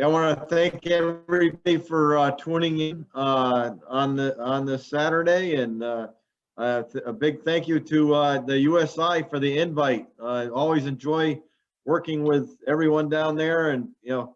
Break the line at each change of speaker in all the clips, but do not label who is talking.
I want to thank everybody for tuning in on this Saturday, and a big thank you to the USI for the invite. I always enjoy working with everyone down there, and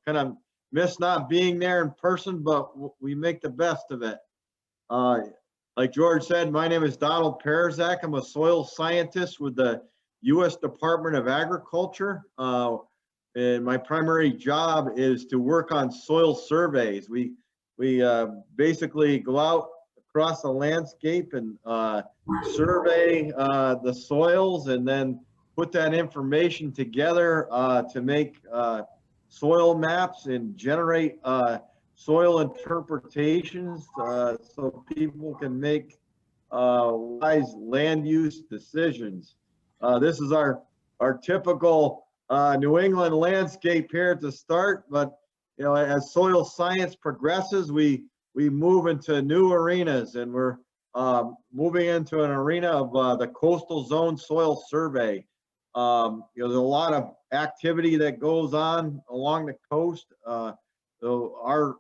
kind of miss not being there in person, but we make the best of it. Like George said, my name is Donald Parizek. I'm a soil scientist with the U.S. Department of Agriculture. And my primary job is to work on soil surveys. We basically go out across the landscape and survey the soils, and then put that information together to make soil maps and generate soil interpretations so people can make wise land use decisions. This is our typical New England landscape here to start, but as soil science progresses, we move into new arenas, and we're moving into an arena of the coastal zone soil survey. There's a lot of activity that goes on along the coast. So our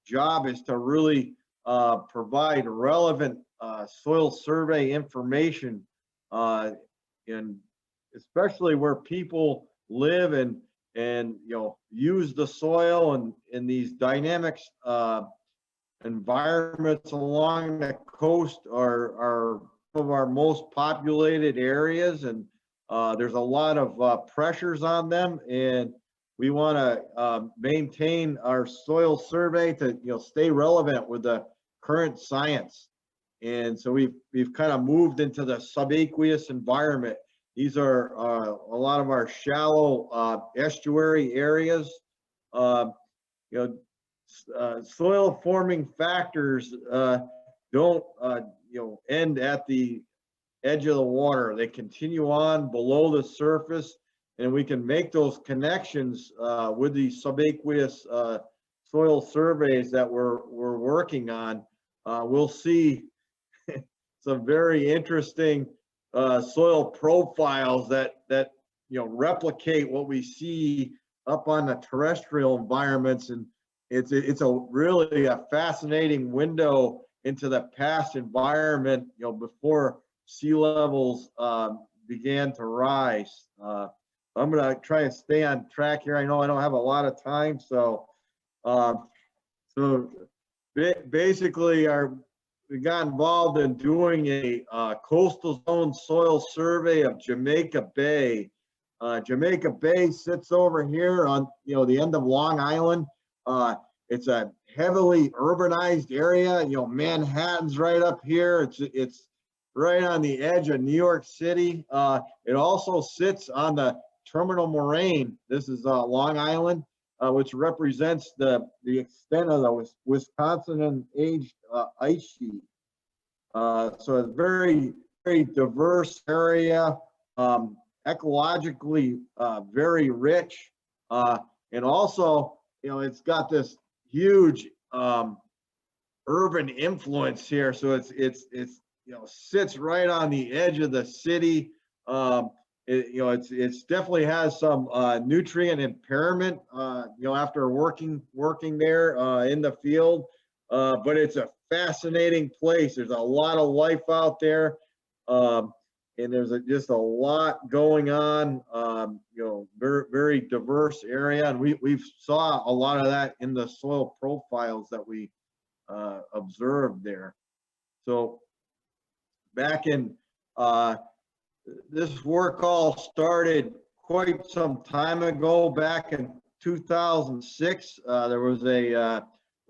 job is to really provide relevant soil survey information, and especially where people live and use the soil, and in these dynamic environments along the coast are some of our most populated areas, and there's a lot of pressures on them, and we want to maintain our soil survey to stay relevant with the current science. And so we've kind of moved into the subaqueous environment. These are a lot of our shallow estuary areas. Soil forming factors don't end at the edge of the water. They continue on below the surface, and we can make those connections with these subaqueous soil surveys that we're working on. We'll see some very interesting soil profiles that replicate what we see up on the terrestrial environments, and it's really a fascinating window into the past environment before sea levels began to rise. I'm going to try and stay on track here. I know I don't have a lot of time, so basically we got involved in doing a coastal zone soil survey of Jamaica Bay. Jamaica Bay sits over here on the end of Long Island. It's a heavily urbanized area. Manhattan's right up here. It's right on the edge of New York City. It also sits on the terminal moraine. This is Long Island, which represents the extent of the Wisconsin aged ice sheet. So it's very, very diverse area, ecologically very rich, and also it's got this huge urban influence here. So it's sits right on the edge of the city. It's definitely has some nutrient impairment, after working there in the field, but it's a fascinating place. There's a lot of life out there, and there's just a lot going on. Very, very diverse area, and we've saw a lot of that in the soil profiles that we observed there. So back in this work all started quite some time ago. Back in 2006, there was a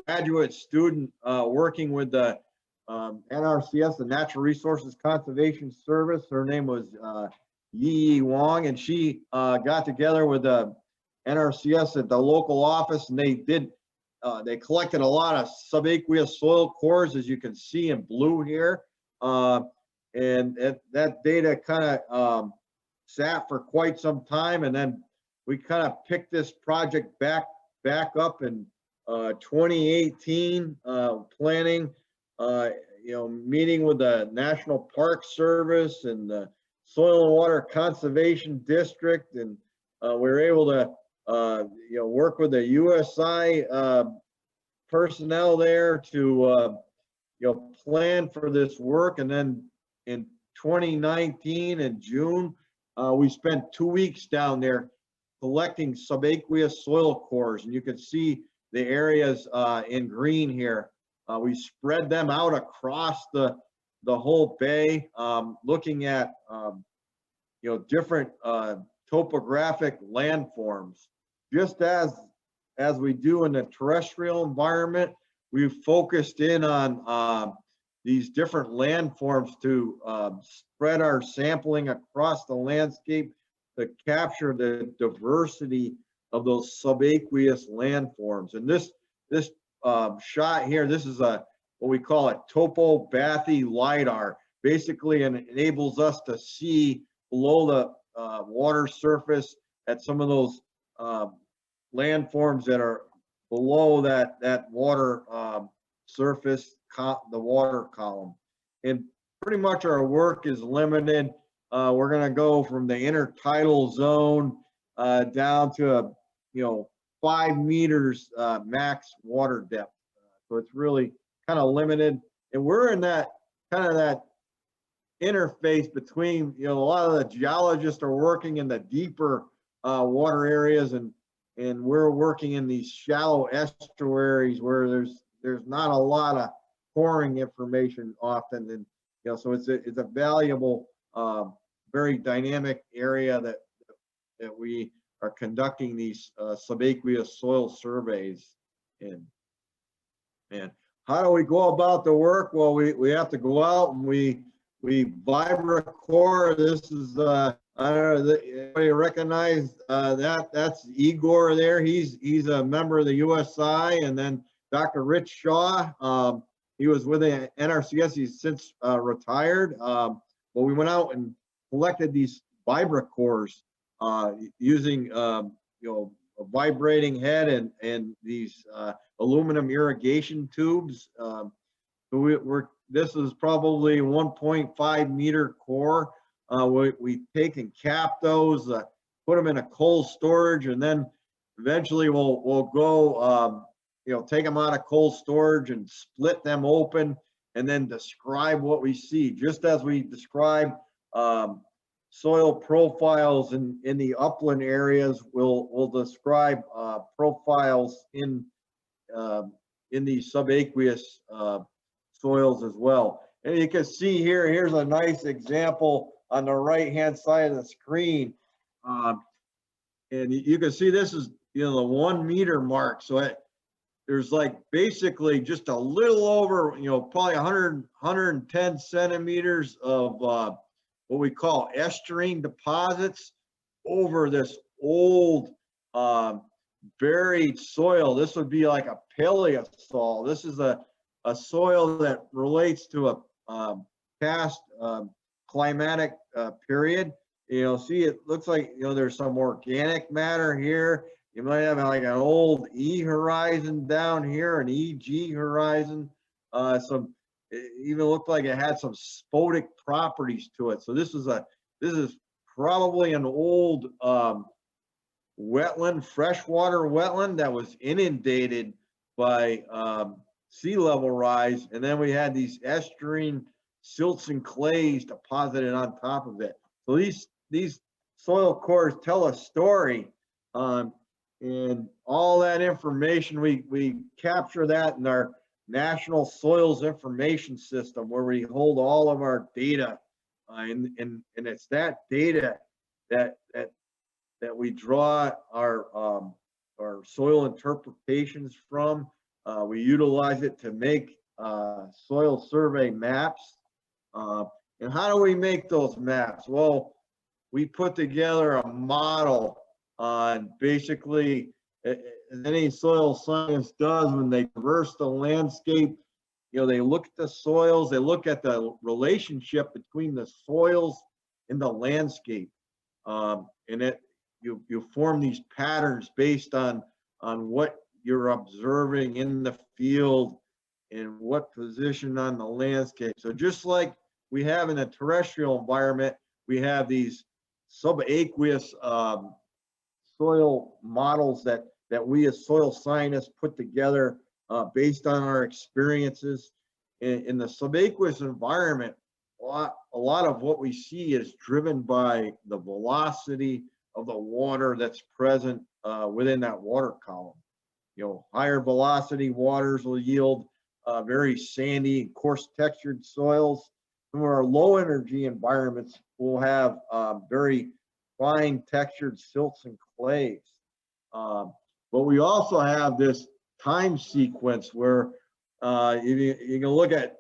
graduate student working with the NRCS, the Natural Resources Conservation Service. Her name was Yi Wong, and she got together with the NRCS at the local office, and they collected a lot of subaqueous soil cores, as you can see in blue here. And that data kind of sat for quite some time, and then we kind of picked this project back up in 2018, planning, meeting with the National Park Service and the Soil and Water Conservation District, and we were able to work with the USI personnel there to plan for this work. And then in 2019 in June, we spent 2 weeks down there collecting subaqueous soil cores, and you can see the areas in green here. We spread them out across the whole bay, looking at different topographic landforms. Just as we do in the terrestrial environment, we've focused in on these different landforms to spread our sampling across the landscape to capture the diversity of those subaqueous landforms. And this shot here, this is what we call a topobathy LiDAR. Basically, it enables us to see below the water surface at some of those landforms that are below that water surface, the water column. And pretty much our work is limited. We're going to go from the intertidal zone down to 5 meters max water depth. So it's really kind of limited, and we're in that kind of that interface between, a lot of the geologists are working in the deeper water areas, and we're working in these shallow estuaries where there's not a lot of coring information often. And so it's a valuable, very dynamic area that we are conducting these subaqueous soil surveys in. And how do we go about the work? Well, we have to go out and we vibrocore. This is I don't know, anybody recognize that's Igor there. He's a member of the USI. And then Dr. Rich Shaw, he was with the NRCS. He's since retired. But we went out and collected these vibrocores using a vibrating head and these aluminum irrigation tubes. So this is probably 1.5 meter core. We take and cap those, put them in a cold storage, and then eventually we'll go take them out of cold storage and split them open, and then describe what we see. Just as we describe soil profiles in the upland areas, we'll describe profiles in these subaqueous soils as well. And you can see here's a nice example on the right hand side of the screen, and you can see this is the 1 meter mark. So there's like basically just a little over probably 110 centimeters of what we call estuarine deposits over this old buried soil. This would be like a paleosol. This is a soil that relates to a past climatic period. See, it looks like there's some organic matter here. You might have like an old E horizon down here, an EG horizon. It even looked like it had some spodic properties to it. So this is probably an old wetland, freshwater wetland that was inundated by sea level rise, and then we had these estuarine silts and clays deposited on top of it. So these soil cores tell a story, and all that information we capture that in our National Soils Information System, where we hold all of our data, and it's that data that we draw our soil interpretations from. We utilize it to make soil survey maps. And how do we make those maps? Well, we put together a model on basically, as any soil science does when they traverse the landscape, they look at the soils, they look at the relationship between the soils and the landscape. And you form these patterns based on what you're observing in the field and what position on the landscape. So just like we have in a terrestrial environment, we have these subaqueous soil models that we as soil scientists put together based on our experiences in the subaqueous environment. A lot of what we see is driven by the velocity of the water that's present within that water column. Higher velocity waters will yield very sandy and coarse textured soils. Some of our low energy environments will have very fine textured silts and clays. But we also have this time sequence where you can look at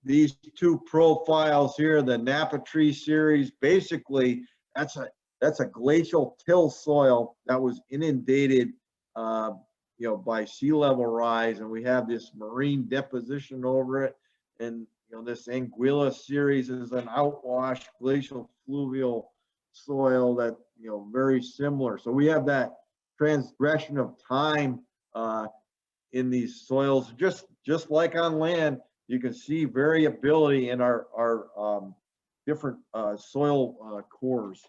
these two profiles here, the Napa tree series. Basically, that's a glacial till soil that was inundated by sea level rise, and we have this marine deposition over it. And this Anguilla series is an outwash glacial fluvial soil that very similar. So we have that transgression of time in these soils, just like on land. You can see variability in our different soil cores,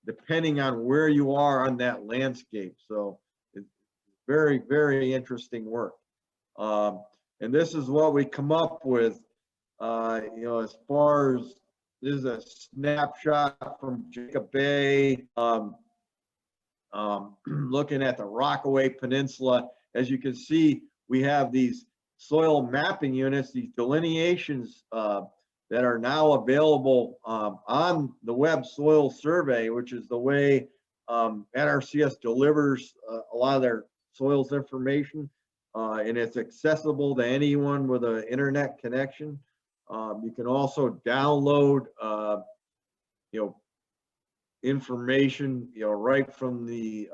depending on where you are on that landscape. So it's very, very interesting work. And this is what we come up with, as far as, this is a snapshot from Jamaica Bay, looking at the Rockaway Peninsula. As you can see, we have these soil mapping units, these delineations that are now available on the Web Soil Survey, which is the way NRCS delivers a lot of their soils information, and it's accessible to anyone with an internet connection. You can also download, information, right from the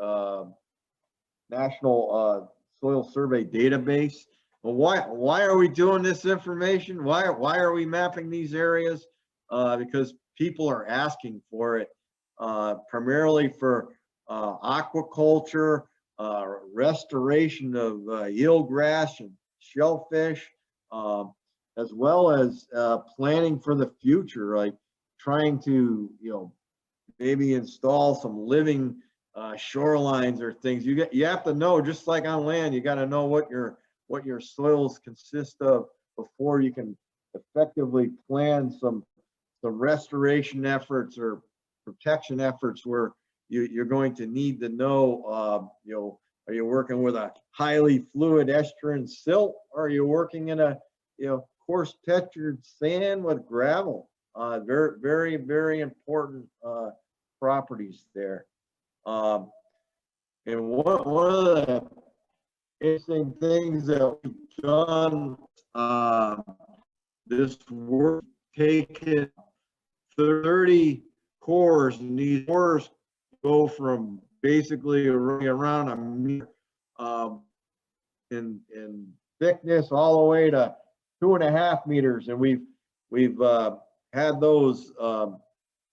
National Soil Survey database. Well, why are we doing this information? Why are we mapping these areas? Because people are asking for it, primarily for aquaculture, restoration of eelgrass and shellfish, as well as planning for the future, like trying to maybe install some living shorelines or things. You have to know, just like on land, you got to know what your soils consist of before you can effectively plan some restoration efforts or protection efforts, where you're going to need to know, are you working with a highly fluid estuarine silt, or are you working in a coarse textured sand with gravel? Very, very, very important properties there. And one of the interesting things that we've done, this work taken 30 cores, and these cores go from basically around a meter in thickness all the way to 2.5 meters, and we've had those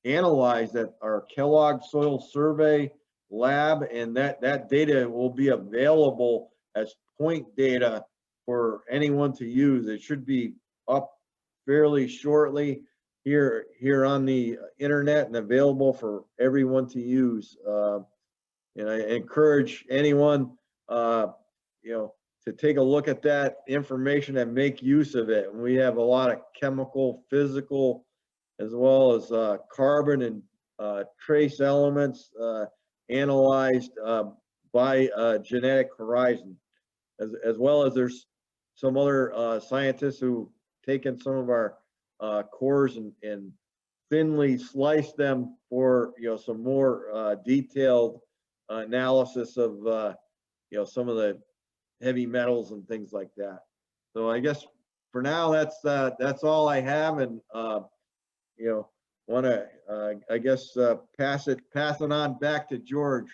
analyzed at our Kellogg Soil Survey lab, and that data will be available as point data for anyone to use. It should be up fairly shortly here on the internet and available for everyone to use. And I encourage anyone, to take a look at that information and make use of it. And we have a lot of chemical, physical, as well as carbon and trace elements analyzed by Genetic Horizon, as well as there's some other scientists who taken some of our cores and thinly sliced them for some more detailed analysis of some of the heavy metals and things like that. So I guess for now that's all I have, and want to I guess pass it on back to George.